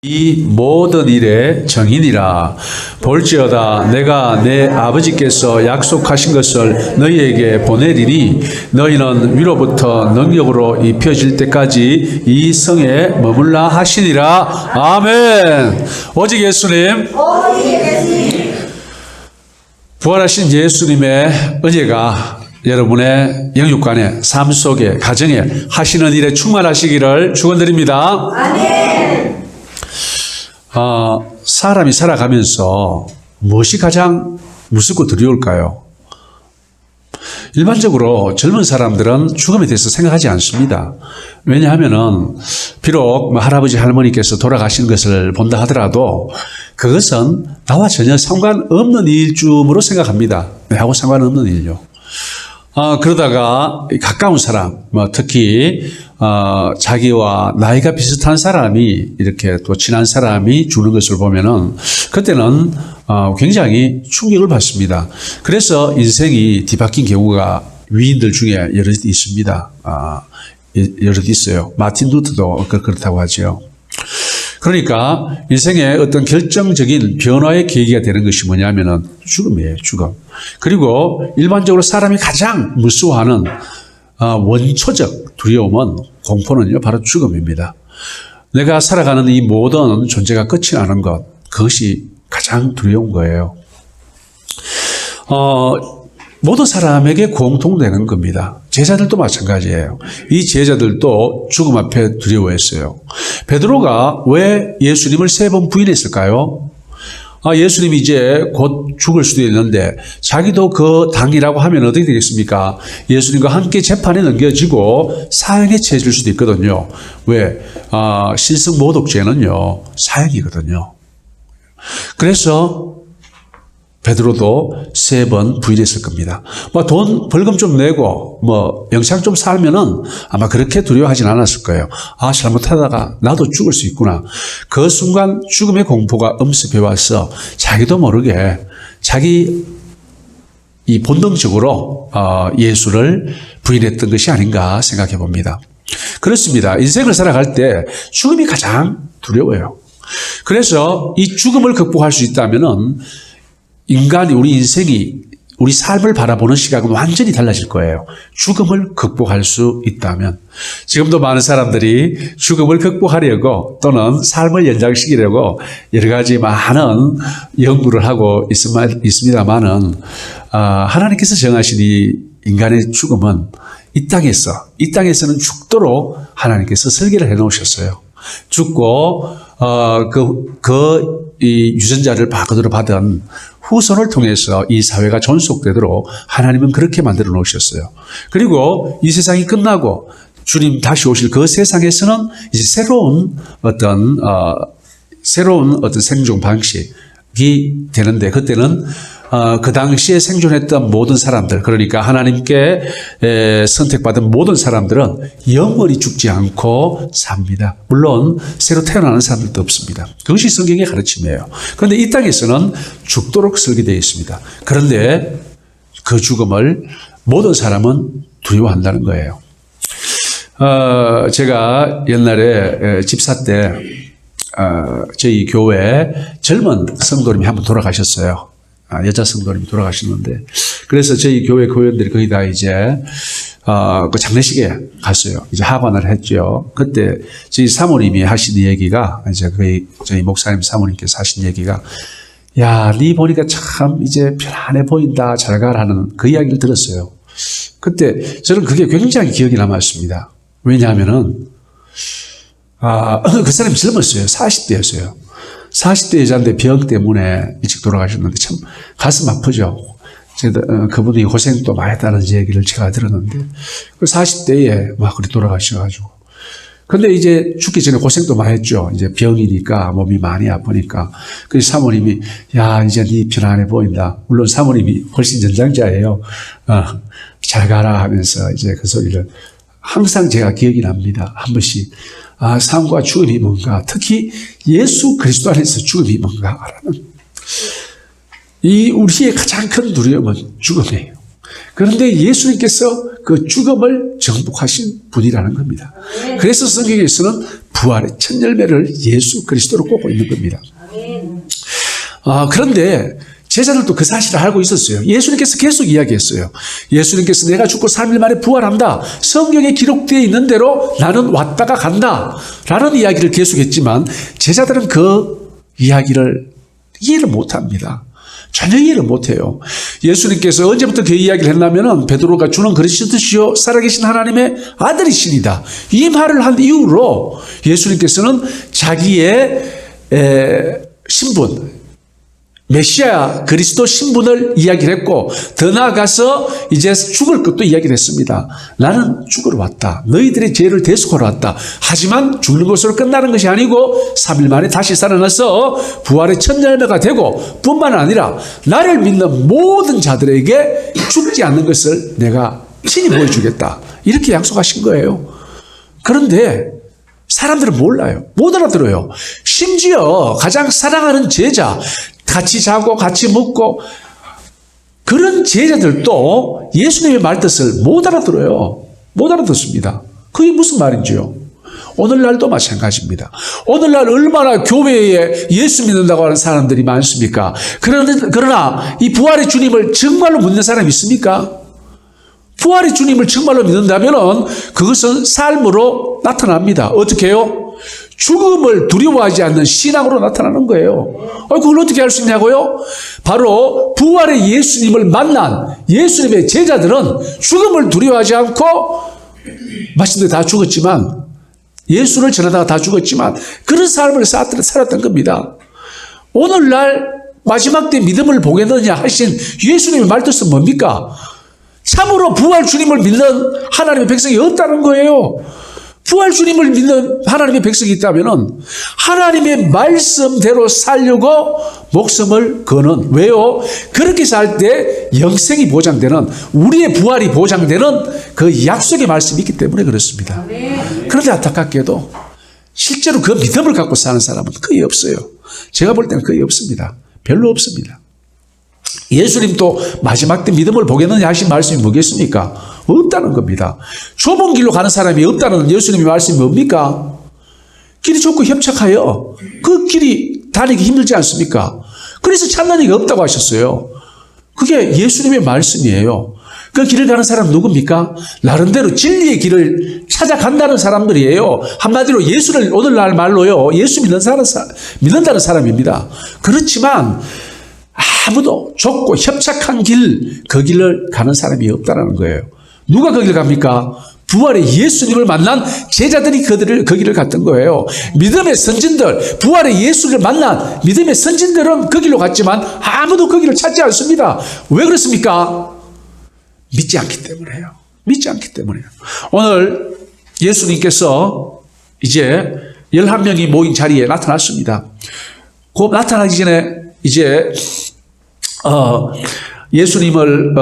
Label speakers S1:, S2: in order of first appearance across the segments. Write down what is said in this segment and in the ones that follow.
S1: 이 모든 일의 정인이라. 볼지어다 내가 내 아버지께서 약속하신 것을 너희에게 보내리니 너희는 위로부터 능력으로 입혀질 때까지 이 성에 머물라 하시니라. 아멘. 오직 예수님, 부활하신 예수님의 은혜가 여러분의 영육간에, 삶 속에, 가정에 하시는 일에 충만하시기를 축원드립니다. 아멘. 사람이 살아가면서 무엇이 가장 무섭고 두려울까요? 일반적으로 젊은 사람들은 죽음에 대해서 생각하지 않습니다. 왜냐하면은 비록 할아버지 할머니께서 돌아가신 것을 본다 하더라도 그것은 나와 전혀 상관없는 일쯤으로 생각합니다. 나하고 상관없는 일요. 그러다가 가까운 사람, 특히 자기와 나이가 비슷한 사람이, 이렇게 또 친한 사람이 죽는 것을 보면은 그때는 굉장히 충격을 받습니다. 그래서 인생이 뒤바뀐 경우가 위인들 중에 여럿 있습니다. 여럿 있어요. 마틴 루터도 그렇다고 하죠. 그러니까 인생의 어떤 결정적인 변화의 계기가 되는 것이 뭐냐면은 죽음이에요, 죽음. 그리고 일반적으로 사람이 가장 무서워하는 원초적 두려움은, 공포는요, 바로 죽음입니다. 내가 살아가는 이 모든 존재가 끝이 나는 것, 그것이 가장 두려운 거예요. 모든 사람에게 공통되는 겁니다. 제자들도 마찬가지예요. 이 제자들도 죽음 앞에 두려워했어요. 베드로가 왜 예수님을 3번 부인했을까요? 예수님이 이제 곧 죽을 수도 있는데 자기도 그 당이라고 하면 어떻게 되겠습니까? 예수님과 함께 재판에 넘겨지고 사형에 처해질 수도 있거든요. 왜? 신성모독죄는요, 사형이거든요. 그래서 베드로도 3번 부인했을 겁니다. 돈 벌금 좀 내고 영상 좀 살면은 아마 그렇게 두려워하진 않았을 거예요. 잘못하다가 나도 죽을 수 있구나. 그 순간 죽음의 공포가 엄습해 와서 자기도 모르게 자기 이 본능적으로 예수를 부인했던 것이 아닌가 생각해 봅니다. 그렇습니다. 인생을 살아갈 때 죽음이 가장 두려워요. 그래서 이 죽음을 극복할 수 있다면은 인간이, 우리 인생이, 우리 삶을 바라보는 시각은 완전히 달라질 거예요. 죽음을 극복할 수 있다면. 지금도 많은 사람들이 죽음을 극복하려고 또는 삶을 연장시키려고 여러 가지 많은 연구를 하고 있습니다만은, 하나님께서 정하신 이 인간의 죽음은 이 땅에서는 죽도록 하나님께서 설계를 해 놓으셨어요. 죽고, 이 유전자를 그대로 받은 후손을 통해서 이 사회가 존속되도록 하나님은 그렇게 만들어 놓으셨어요. 그리고 이 세상이 끝나고 주님 다시 오실 그 세상에서는 이제 새로운 어떤 생존 방식이 되는데, 그때는 그 당시에 생존했던 모든 사람들, 그러니까 하나님께 선택받은 모든 사람들은 영원히 죽지 않고 삽니다. 물론 새로 태어나는 사람들도 없습니다. 그것이 성경의 가르침이에요. 그런데 이 땅에서는 죽도록 설계되어 있습니다. 그런데 그 죽음을 모든 사람은 두려워한다는 거예요. 제가 옛날에 집사 때 저희 교회 젊은 성도님이 한 분 돌아가셨어요. 여자 성도님이 돌아가셨는데, 그래서 저희 교회 교회원들이 거의 다 이제 그 장례식에 갔어요. 이제 하관을 했죠. 그때 저희 사모님이 하신 얘기가, 이제 저희 목사님 사모님께서 하신 얘기가, 야, 네 보니까 참 이제 편안해 보인다, 잘 가라는 그 이야기를 들었어요. 그때 저는 그게 굉장히 기억이 남았습니다. 왜냐하면은 그 사람이 젊었어요. 40대였어요. 40대 여자인데 병 때문에 일찍 돌아가셨는데 참 가슴 아프죠. 그분이 고생도 많이 했다는 얘기를 제가 들었는데, 40대에 막 그렇게 돌아가셔가지고. 근데 이제 죽기 전에 고생도 많이 했죠. 이제 병이니까, 몸이 많이 아프니까. 그래서 사모님이, 야, 이제 네 편안해 보인다. 물론 사모님이 훨씬 연장자예요. 잘 가라 하면서 이제 그 소리를 항상 제가 기억이 납니다. 한 번씩. 삶과 죽음이 뭔가, 특히 예수 그리스도 안에서 죽음이 뭔가라는, 이 우리의 가장 큰 두려움은 죽음이에요. 그런데 예수님께서 그 죽음을 정복하신 분이라는 겁니다. 그래서 성경에서는 부활의 첫 열매를 예수 그리스도로 꽂고 있는 겁니다. 그런데 제자들도 그 사실을 알고 있었어요. 예수님께서 계속 이야기했어요. 예수님께서 내가 죽고 3일 만에 부활한다. 성경에 기록되어 있는 대로 나는 왔다가 간다. 라는 이야기를 계속했지만 제자들은 그 이야기를 이해를 못합니다. 전혀 이해를 못해요. 예수님께서 언제부터 그 이야기를 했냐면은 베드로가 주는 그리스도시요 살아계신 하나님의 아들이시니다. 이 말을 한 이후로 예수님께서는 자기의 신분, 메시아 그리스도 신분을 이야기를 했고 더 나아가서 이제 죽을 것도 이야기를 했습니다. 나는 죽으러 왔다. 너희들의 죄를 대속하러 왔다. 하지만 죽는 것으로 끝나는 것이 아니고 3일 만에 다시 살아나서 부활의 첫 열매가 되고 뿐만 아니라 나를 믿는 모든 자들에게 죽지 않는 것을 내가 친히 보여주겠다. 이렇게 약속하신 거예요. 그런데 사람들은 몰라요. 못 알아들어요. 심지어 가장 사랑하는 제자, 같이 자고 같이 먹고 그런 제자들도 예수님의 말뜻을 못 알아들어요. 못 알아듣습니다. 그게 무슨 말인지요? 오늘날도 마찬가지입니다. 오늘날 얼마나 교회에 예수 믿는다고 하는 사람들이 많습니까? 그러나 이 부활의 주님을 정말로 믿는 사람이 있습니까? 부활의 주님을 정말로 믿는다면 그것은 삶으로 나타납니다. 어떻게 해요? 죽음을 두려워하지 않는 신앙으로 나타나는 거예요. 그걸 어떻게 할 수 있냐고요? 바로 부활의 예수님을 만난 예수님의 제자들은 죽음을 두려워하지 않고 마침내 다 죽었지만 예수를 전하다가 다 죽었지만 그런 삶을 살았던 겁니다. 오늘날 마지막 때 믿음을 보겠느냐 하신 예수님의 말뜻은 뭡니까? 참으로 부활 주님을 믿는 하나님의 백성이 없다는 거예요. 부활 주님을 믿는 하나님의 백성이 있다면 하나님의 말씀대로 살려고 목숨을 거는, 왜요? 그렇게 살 때 영생이 보장되는, 우리의 부활이 보장되는 그 약속의 말씀이 있기 때문에 그렇습니다. 그런데 안타깝게도 실제로 그 믿음을 갖고 사는 사람은 거의 없어요. 제가 볼 때는 거의 없습니다. 별로 없습니다. 예수님도 마지막 때 믿음을 보겠느냐 하신 말씀이 뭐겠습니까? 없다는 겁니다. 좁은 길로 가는 사람이 없다는 예수님의 말씀이 뭡니까? 길이 좁고 협착하여 그 길이 다니기 힘들지 않습니까? 그래서 찾는 이가 없다고 하셨어요. 그게 예수님의 말씀이에요. 그 길을 가는 사람은 누굽니까? 나름대로 진리의 길을 찾아간다는 사람들이에요. 한마디로 예수를 오늘날 말로요, 예수 믿는다는 사람입니다. 그렇지만 아무도 좁고 협착한 길, 그 길을 가는 사람이 없다는 거예요. 누가 그 길을 갑니까? 부활의 예수님을 만난 제자들이 그 길을 갔던 거예요. 믿음의 선진들, 부활의 예수를 만난 믿음의 선진들은 그 길로 갔지만 아무도 그 길을 찾지 않습니다. 왜 그렇습니까? 믿지 않기 때문에요. 믿지 않기 때문에요. 오늘 예수님께서 이제 11명이 모인 자리에 나타났습니다. 그 나타나기 전에 이제 예수님을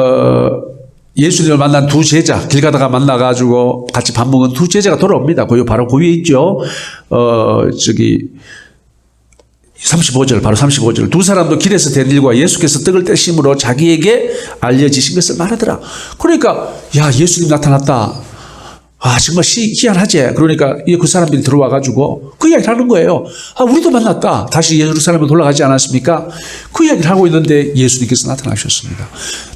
S1: 만난 두 제자, 길 가다가 만나가지고 같이 밥 먹은 두 제자가 돌아옵니다. 바로 그 위에 있죠. 35절, 바로 35절. 두 사람도 길에서 된 일과 예수께서 떡을 떼심으로 자기에게 알려지신 것을 말하더라. 그러니까, 야, 예수님 나타났다. 정말 희한하지. 그러니까 그 사람들이 들어와가지고 그 이야기를 하는 거예요. 우리도 만났다. 다시 예루살렘으로 돌아가지 않았습니까? 그 이야기를 하고 있는데 예수님께서 나타나셨습니다.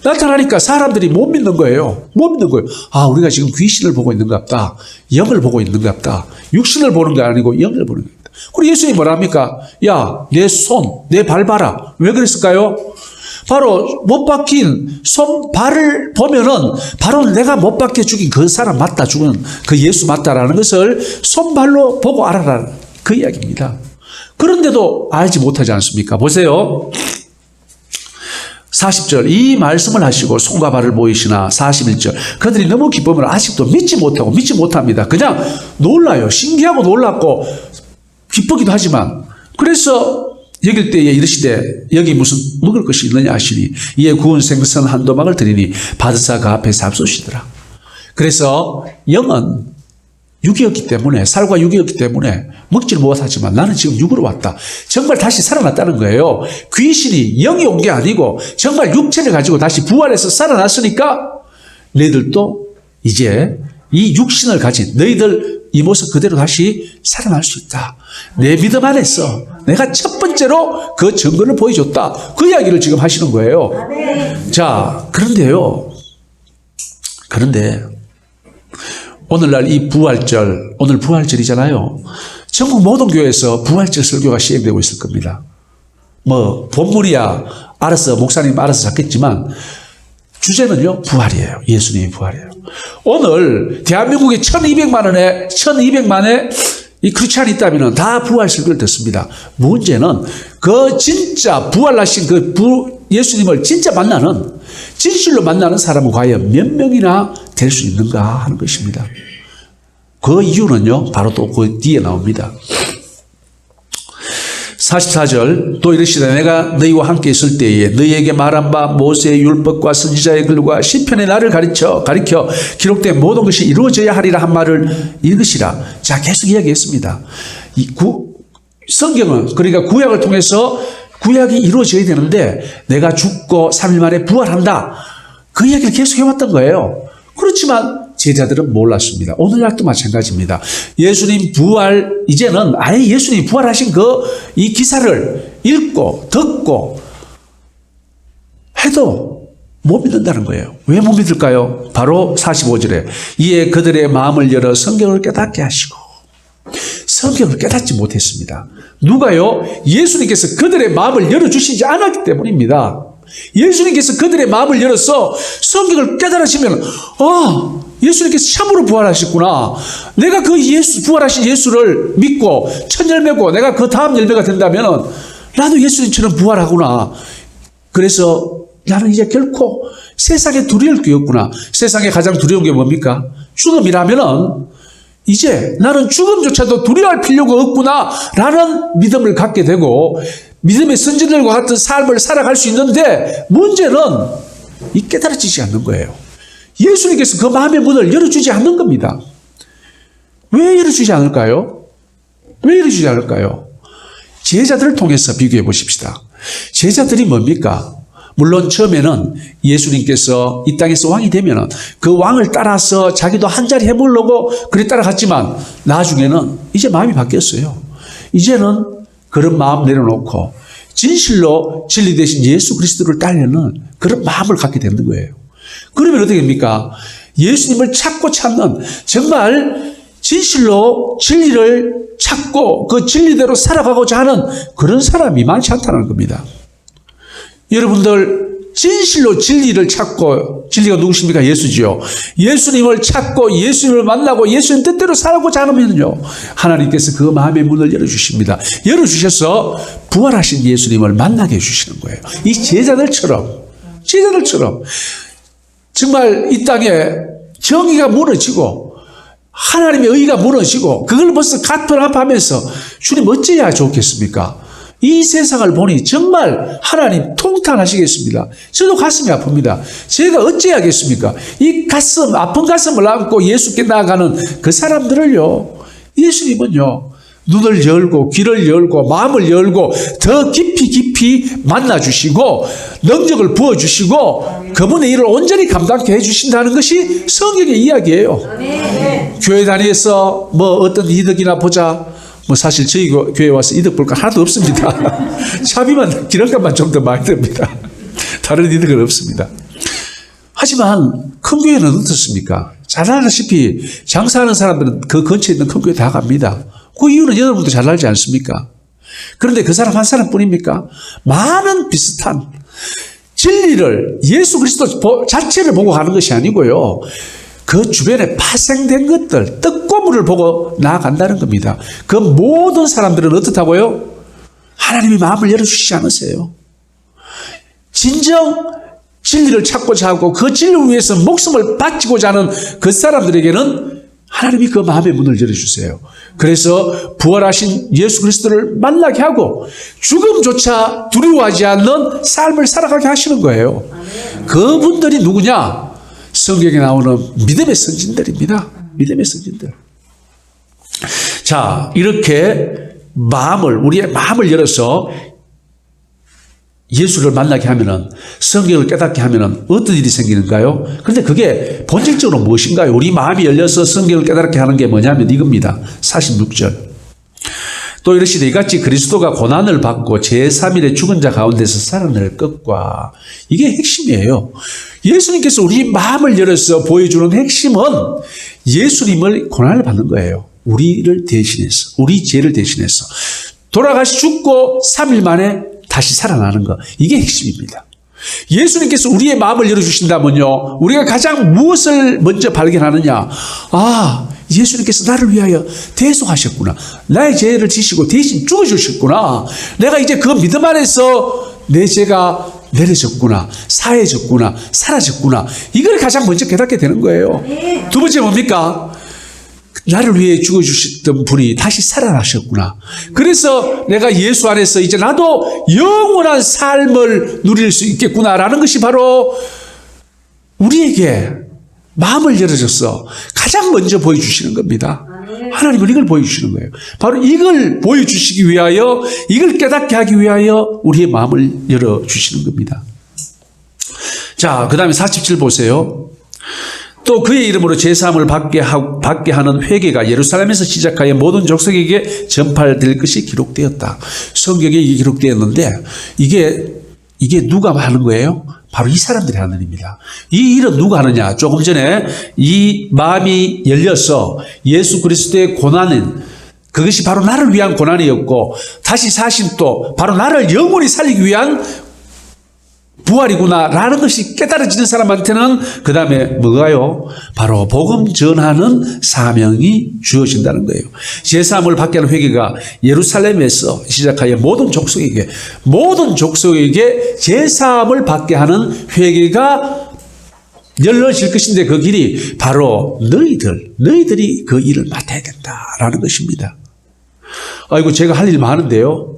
S1: 나타나니까 사람들이 못 믿는 거예요. 못 믿는 거예요. 우리가 지금 귀신을 보고 있는 것 같다. 영을 보고 있는 것 같다. 육신을 보는 게 아니고 영을 보는 것 같다. 그리고 예수님이 뭐라 합니까? 야, 내 손, 내 발 봐라. 왜 그랬을까요? 바로 못 박힌 손, 발을 보면은 바로 내가 못 박혀 죽인 그 사람 맞다, 죽은 그 예수 맞다라는 것을 손발로 보고 알아라. 그 이야기입니다. 그런데도 알지 못하지 않습니까? 보세요. 40절, 이 말씀을 하시고 손과 발을 보이시나. 41절, 그들이 너무 기쁨을 아직도 믿지 못합니다. 그냥 놀라요. 신기하고 놀랍고 기쁘기도 하지만. 그래서 여길 때에 이르시되 여기 무슨 먹을 것이 있느냐 하시니 이에 구운 생선 한 도막을 드리니 받으사 그 앞에 잡수시더라. 그래서 영은 육이었기 때문에, 살과 육이었기 때문에 먹지를 못하지만 나는 지금 육으로 왔다. 정말 다시 살아났다는 거예요. 귀신이 영이 온 게 아니고 정말 육체를 가지고 다시 부활해서 살아났으니까 너희들도 이제 이 육신을 가진, 너희들 이 모습 그대로 다시 살아날 수 있다. 내 믿음 안에서 내가 첫 번째로 그 증거를 보여줬다. 그 이야기를 지금 하시는 거예요. 자, 그런데 오늘날 이 부활절, 오늘 부활절이잖아요. 전국 모든 교회에서 부활절 설교가 시행되고 있을 겁니다. 뭐 본문이야 알아서 목사님 알아서 잡겠지만 주제는요 부활이에요. 예수님이 부활이에요. 오늘 대한민국에 1200만의 이 크리스찬이 있다면 다 부활 설교를 듣습니다. 문제는 그 진짜 부활하신 예수님을 진짜 만나는 진실로 만나는 사람은 과연 몇 명이나 될 수 있는가 하는 것입니다. 그 이유는요 바로 또 그 뒤에 나옵니다. 44절 또 이르시되 내가 너희와 함께 있을 때에 너희에게 말한 바 모세의 율법과 선지자의 글과 시편의 나를 가리켜 기록된 모든 것이 이루어져야 하리라 한 말을 이것이라. 자, 계속 이야기했습니다. 성경은 그러니까 구약을 통해서 구약이 이루어져야 되는데 내가 죽고 3일 만에 부활한다. 그 이야기를 계속 해왔던 거예요. 그렇지만 제자들은 몰랐습니다. 오늘날도 마찬가지입니다. 예수님 부활, 이제는 아예 예수님이 부활하신 이 기사를 읽고 듣고 해도 못 믿는다는 거예요. 왜 못 믿을까요? 바로 45절에 이에 그들의 마음을 열어 성경을 깨닫게 하시고 성경을 깨닫지 못했습니다. 누가요? 예수님께서 그들의 마음을 열어주시지 않았기 때문입니다. 예수님께서 그들의 마음을 열어서 성경을 깨달으시면 예수님께서 참으로 부활하셨구나. 내가 부활하신 예수를 믿고 첫 열매고 내가 그 다음 열매가 된다면 나도 예수님처럼 부활하구나. 그래서 나는 이제 결코 세상에 두려울 게 없구나. 세상에 가장 두려운 게 뭡니까? 죽음이라면은 이제 나는 죽음조차도 두려워할 필요가 없구나 라는 믿음을 갖게 되고 믿음의 선진들과 같은 삶을 살아갈 수 있는데 문제는 이 깨달아지지 않는 거예요. 예수님께서 그 마음의 문을 열어주지 않는 겁니다. 왜 열어주지 않을까요? 왜 열어주지 않을까요? 제자들을 통해서 비교해 보십시다. 제자들이 뭡니까? 물론 처음에는 예수님께서 이 땅에서 왕이 되면 그 왕을 따라서 자기도 한 자리 해보려고 그리 따라갔지만 나중에는 이제 마음이 바뀌었어요. 이제는 그런 마음 내려놓고 진실로 진리 대신 예수 그리스도를 따르는 그런 마음을 갖게 되는 거예요. 그러면 어떻게 됩니까? 예수님을 찾는 정말 진실로 진리를 찾고 그 진리대로 살아가고자 하는 그런 사람이 많지 않다는 겁니다. 여러분들 진실로 진리를 찾고 진리가 누구십니까? 예수지요. 예수님을 찾고 예수님을 만나고 예수님 뜻대로 살아가고자 하면요 하나님께서 그 마음의 문을 열어주십니다. 열어주셔서 부활하신 예수님을 만나게 해주시는 거예요. 이 제자들처럼 정말 이 땅에 정의가 무너지고 하나님의 의가 무너지고 그걸 벌써 가편합하면서 주님 어찌해야 좋겠습니까? 이 세상을 보니 정말 하나님 통탄하시겠습니다. 저도 가슴이 아픕니다. 제가 어찌해야겠습니까? 이 아픈 가슴을 안고 예수께 나아가는 그 사람들을요, 예수님은요, 눈을 열고 귀를 열고 마음을 열고 더 깊이 만나주시고 능력을 부어주시고 그분의 일을 온전히 감당케 해주신다는 것이 성경의 이야기예요. 교회 다니면서 어떤 이득이나 보자. 사실 저희 교회 와서 이득 볼 거 하나도 없습니다. 차비만 기름값만 좀 더 많이 듭니다. 다른 이득은 없습니다. 하지만 큰 교회는 어떻습니까? 잘 알다시피 장사하는 사람들은 그 근처에 있는 큰 교회 다 갑니다. 그 이유는 여러분도 잘 알지 않습니까? 그런데 그 사람 한 사람뿐입니까? 많은 비슷한 진리를 예수 그리스도 자체를 보고 가는 것이 아니고요. 그 주변에 파생된 것들, 떡고물을 보고 나아간다는 겁니다. 그 모든 사람들은 어떻다고요? 하나님이 마음을 열어주시지 않으세요. 진정 진리를 찾고자 하고 그 진리를 위해서 목숨을 바치고자 하는 그 사람들에게는 하나님이 그 마음의 문을 열어주세요. 그래서 부활하신 예수 그리스도를 만나게 하고 죽음조차 두려워하지 않는 삶을 살아가게 하시는 거예요. 그분들이 누구냐? 성경에 나오는 믿음의 선진들입니다. 믿음의 선진들. 자, 이렇게 우리의 마음을 열어서 예수를 만나게 하면은, 성경을 깨닫게 하면은 어떤 일이 생기는가요? 그런데 그게 본질적으로 무엇인가요? 우리 마음이 열려서 성경을 깨닫게 하는 게 뭐냐면 이겁니다. 46절. 또 이르시되 이같이 그리스도가 고난을 받고 제3일에 죽은 자 가운데서 살아날 것과, 이게 핵심이에요. 예수님께서 우리 마음을 열어서 보여주는 핵심은 예수님을 고난을 받는 거예요. 우리를 대신해서, 우리 죄를 대신해서 돌아가시 죽고 3일 만에 다시 살아나는 것, 이게 핵심입니다. 예수님께서 우리의 마음을 열어주신다면요, 우리가 가장 무엇을 먼저 발견하느냐? 아, 예수님께서 나를 위하여 대속하셨구나. 나의 죄를 지시고 대신 죽어주셨구나. 내가 이제 그 믿음 안에서 내 죄가 내려졌구나, 사해졌구나, 사라졌구나. 이걸 가장 먼저 깨닫게 되는 거예요. 두 번째 뭡니까? 나를 위해 죽어주셨던 분이 다시 살아나셨구나. 그래서 내가 예수 안에서 이제 나도 영원한 삶을 누릴 수 있겠구나라는 것이 바로 우리에게 마음을 열어줘서 가장 먼저 보여주시는 겁니다. 하나님은 이걸 보여주시는 거예요. 바로 이걸 보여주시기 위하여, 이걸 깨닫게 하기 위하여 우리의 마음을 열어주시는 겁니다. 자, 그 다음에 47 보세요. 또 그의 이름으로 제사함을 받게 하는 회개가 예루살렘에서 시작하여 모든 족속에게 전파될 것이 기록되었다. 성경에 이게 기록되었는데 이게 누가 하는 거예요? 바로 이 사람들이 하는 일입니다. 이 일은 누가 하느냐? 조금 전에 이 마음이 열려서 예수 그리스도의 고난은, 그것이 바로 나를 위한 고난이었고 다시 사신 또 바로 나를 영원히 살리기 위한 부활이구나 라는 것이 깨달아지는 사람한테는 그 다음에 뭐가요? 바로 복음 전하는 사명이 주어진다는 거예요. 제사함을 받게 하는 회개가 예루살렘에서 시작하여 모든 족속에게 제사함을 받게 하는 회개가 열려질 것인데, 그 길이 바로 너희들이 그 일을 맡아야 된다라는 것입니다. 아이고, 제가 할 일 많은데요.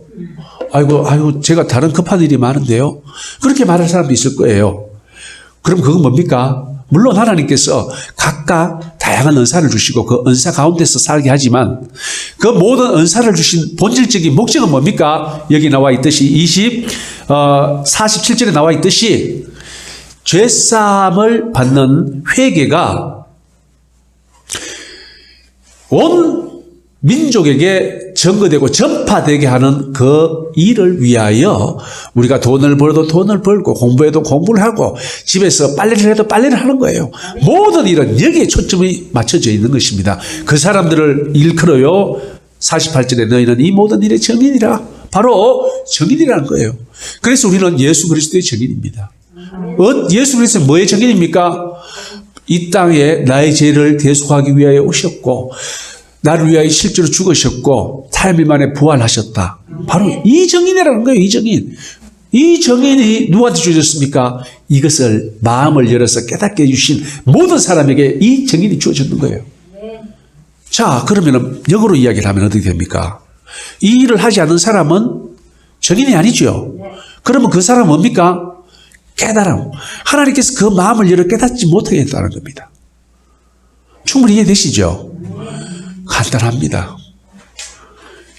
S1: 아이고, 제가 다른 급한 일이 많은데요. 그렇게 말할 사람도 있을 거예요. 그럼 그건 뭡니까? 물론 하나님께서 각각 다양한 은사를 주시고 그 은사 가운데서 살게 하지만 그 모든 은사를 주신 본질적인 목적은 뭡니까? 여기 나와 있듯이 47절에 나와 있듯이 죄사함을 받는 회개가 온 민족에게 전거되고 전파되게 하는 그 일을 위하여 우리가 돈을 벌어도 돈을 벌고 공부해도 공부를 하고 집에서 빨래를 해도 빨래를 하는 거예요. 모든 일은 여기에 초점이 맞춰져 있는 것입니다. 그 사람들을 일컬어요. 48절에 너희는 이 모든 일의 증인이라. 바로 증인이라는 거예요. 그래서 우리는 예수 그리스도의 증인입니다. 예수 그리스도는 뭐의 증인입니까? 이 땅에 나의 죄를 대속하기 위하여 오셨고 나를 위하여 실제로 죽으셨고 3일 만에 부활하셨다. 바로 이 증인이라는 거예요. 이 증인. 이 증인이 누구한테 주어졌습니까? 이것을 마음을 열어서 깨닫게 해주신 모든 사람에게 이 증인이 주어졌는 거예요. 자, 그러면 역으로 이야기를 하면 어떻게 됩니까? 이 일을 하지 않는 사람은 증인이 아니죠. 그러면 그 사람은 뭡니까? 깨달음. 하나님께서 그 마음을 열어 깨닫지 못하게 했다는 겁니다. 충분히 이해되시죠? 간단합니다.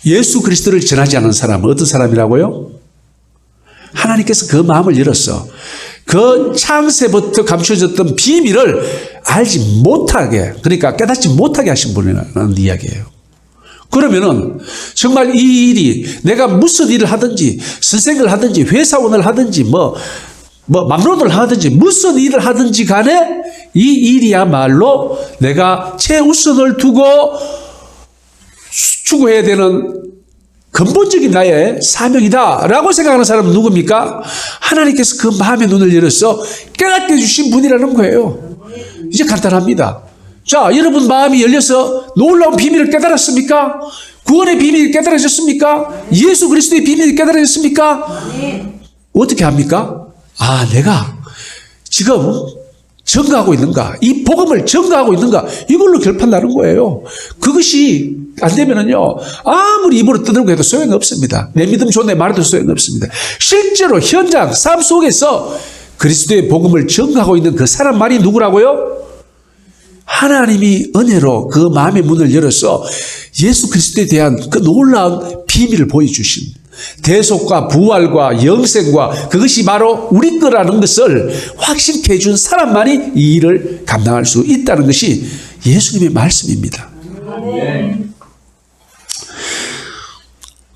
S1: 예수 그리스도를 전하지 않은 사람은 어떤 사람이라고요? 하나님께서 그 마음을 열었어. 그 창세부터 감춰졌던 비밀을 알지 못하게, 그러니까 깨닫지 못하게 하신 분이라는 이야기예요. 그러면은 정말 이 일이 내가 무슨 일을 하든지 선생을 하든지 회사원을 하든지 맘로드를 하든지 무슨 일을 하든지 간에 이 일이야말로 내가 최우선을 두고 추구해야 되는 근본적인 나의 사명이다라고 생각하는 사람은 누굽니까? 하나님께서 그 마음의 눈을 열어서 깨닫게 해주신 분이라는 거예요. 이제 간단합니다. 자, 여러분 마음이 열려서 놀라운 비밀을 깨달았습니까? 구원의 비밀이 깨달아졌습니까? 예수 그리스도의 비밀이 깨달아졌습니까? 어떻게 합니까? 아, 내가 지금 증거하고 있는가? 이 복음을 증거하고 있는가? 이걸로 결판나는 거예요. 그것이 안 되면은요, 아무리 입으로 떠들고 해도 소용없습니다. 내 믿음 좋네 말해도 소용없습니다. 실제로 현장, 삶 속에서 그리스도의 복음을 증거하고 있는 그 사람만이 누구라고요? 하나님이 은혜로 그 마음의 문을 열어서 예수 그리스도에 대한 그 놀라운 비밀을 보여주신 대속과 부활과 영생과 그것이 바로 우리 거라는 것을 확신케 해준 사람만이 이 일을 감당할 수 있다는 것이 예수님의 말씀입니다.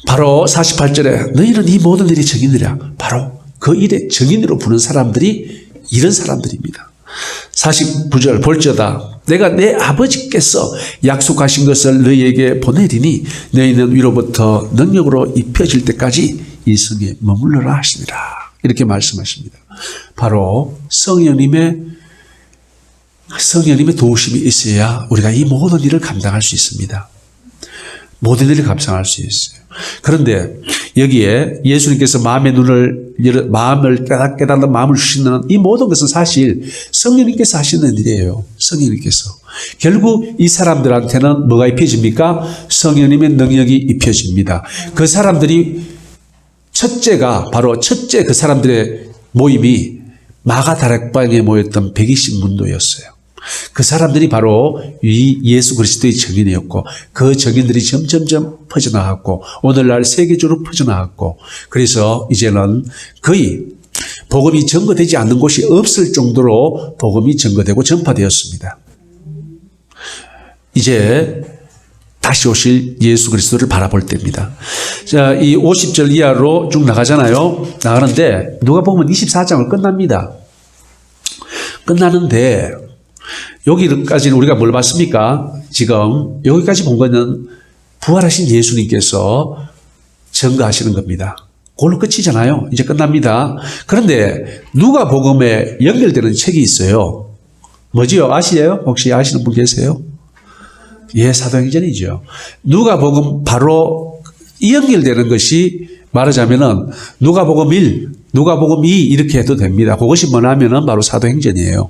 S1: 바로 48절에 너희는 이 모든 일이 증인이라. 바로 그 일의 증인으로 부른 사람들이 이런 사람들입니다. 49절 볼지어다 내가 내 아버지께서 약속하신 것을 너희에게 보내리니 너희는 위로부터 능력으로 입혀질 때까지 이 성에 머물러라 하시니라. 이렇게 말씀하십니다. 바로 성령님의 도우심이 있어야 우리가 이 모든 일을 감당할 수 있습니다. 모든 일을 감당할 수 있어요. 그런데 여기에 예수님께서 마음을 깨닫는 마음을 주시는 이 모든 것은 사실 성령님께서 하시는 일이에요. 성령님께서. 결국 이 사람들한테는 뭐가 입혀집니까? 성령님의 능력이 입혀집니다. 그 사람들이 첫째 그 사람들의 모임이 마가다락방에 모였던 120문도였어요. 그 사람들이 바로 이 예수 그리스도의 증인이었고 그 증인들이 점점점 퍼져나갔고 오늘날 세계적으로 퍼져나갔고 그래서 이제는 거의 복음이 전거되지 않는 곳이 없을 정도로 복음이 전거되고 전파되었습니다. 이제 다시 오실 예수 그리스도를 바라볼 때입니다. 자, 이 50절 이하로 쭉 나가는데 누가복음 24장을 끝납니다. 끝나는데 여기까지는 우리가 뭘 봤습니까? 지금 여기까지 본 거는 부활하신 예수님께서 증거하시는 겁니다. 그걸로 끝이잖아요. 이제 끝납니다. 그런데 누가복음에 연결되는 책이 있어요. 뭐지요? 아시에요? 혹시 아시는 분 계세요? 예, 사도행전이죠. 누가복음 바로 이 연결되는 것이 말하자면은 누가복음 1, 누가복음 2 이렇게 해도 됩니다. 그것이 뭐냐면은 바로 사도행전이에요.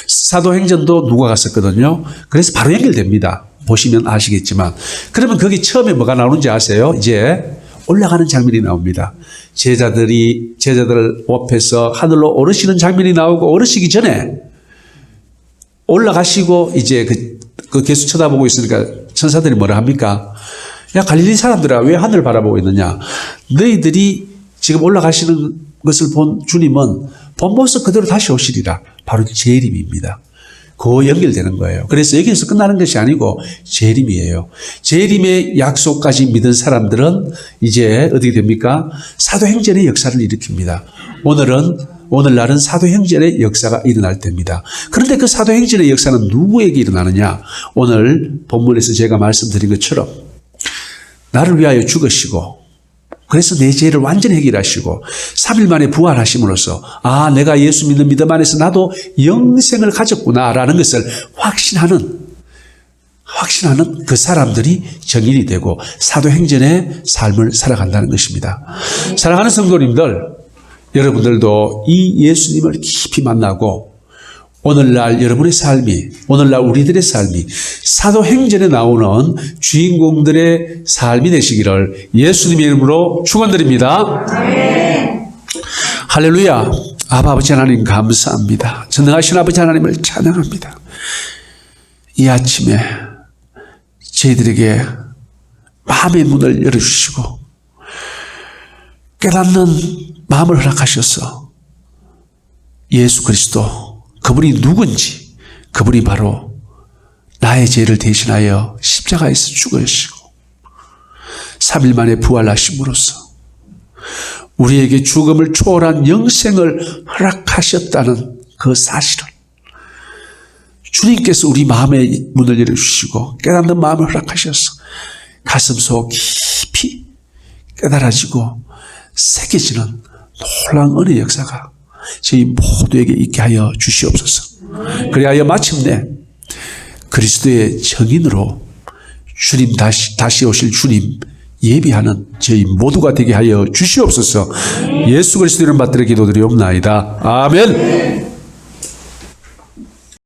S1: 사도행전도 누가가 썼거든요. 그래서 바로 연결됩니다. 보시면 아시겠지만. 그러면 거기 처음에 뭐가 나오는지 아세요? 이제 올라가는 장면이 나옵니다. 제자들 앞에서 하늘로 오르시는 장면이 나오고 오르시기 전에 올라가시고 이제 그 계속 쳐다보고 있으니까 천사들이 뭐라 합니까? 야, 갈릴리 사람들아, 왜 하늘을 바라보고 있느냐? 너희들이 지금 올라가시는 것을 본 주님은 본 모습 그대로 다시 오시리라. 바로 재림입니다. 그 연결되는 거예요. 그래서 여기서 끝나는 것이 아니고 재림이에요. 재림의 약속까지 믿은 사람들은 이제 어떻게 됩니까? 사도행전의 역사를 일으킵니다. 오늘날은 사도행전의 역사가 일어날 때입니다. 그런데 그 사도행전의 역사는 누구에게 일어나느냐? 오늘 본문에서 제가 말씀드린 것처럼 나를 위하여 죽으시고 그래서 내 죄를 완전히 해결하시고 3일 만에 부활하심으로써 내가 예수 믿는 믿음 안에서 나도 영생을 가졌구나라는 것을 확신하는 그 사람들이 정인이 되고 사도행전의 삶을 살아간다는 것입니다. 사랑하는 성도님들, 여러분들도 이 예수님을 깊이 만나고 오늘날 여러분의 삶이, 오늘날 우리들의 삶이 사도행전에 나오는 주인공들의 삶이 되시기를 예수님의 이름으로 축원드립니다. 할렐루야. 아버지 하나님 감사합니다. 전능하신 아버지 하나님을 찬양합니다. 이 아침에 저희들에게 마음의 문을 열어주시고 깨닫는 마음을 허락하셔서 예수 그리스도 그분이 누군지, 그분이 바로 나의 죄를 대신하여 십자가에서 죽으시고 3일 만에 부활하심으로써 우리에게 죽음을 초월한 영생을 허락하셨다는 그 사실을 주님께서 우리 마음의 문을 열어주시고 깨닫는 마음을 허락하셔서 가슴속 깊이 깨달아지고 새겨지는 놀라운 은혜의 역사가 저희 모두에게 있게 하여 주시옵소서. 그리하여 마침내 그리스도의 증인으로 주님 다시 오실 주님 예비하는 저희 모두가 되게 하여 주시옵소서. 예수 그리스도 이름 받들어 기도드리옵나이다. 아멘.